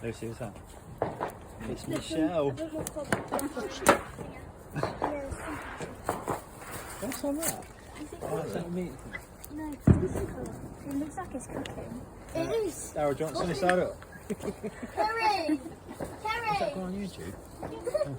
Lucy, what's that? It's Michelle. What's on that? Oh, is that meat? No, it's difficult. It looks like it's cooking. It is. Daryl, do you want to send this out up? Kerry! What's that going on YouTube? Kerry!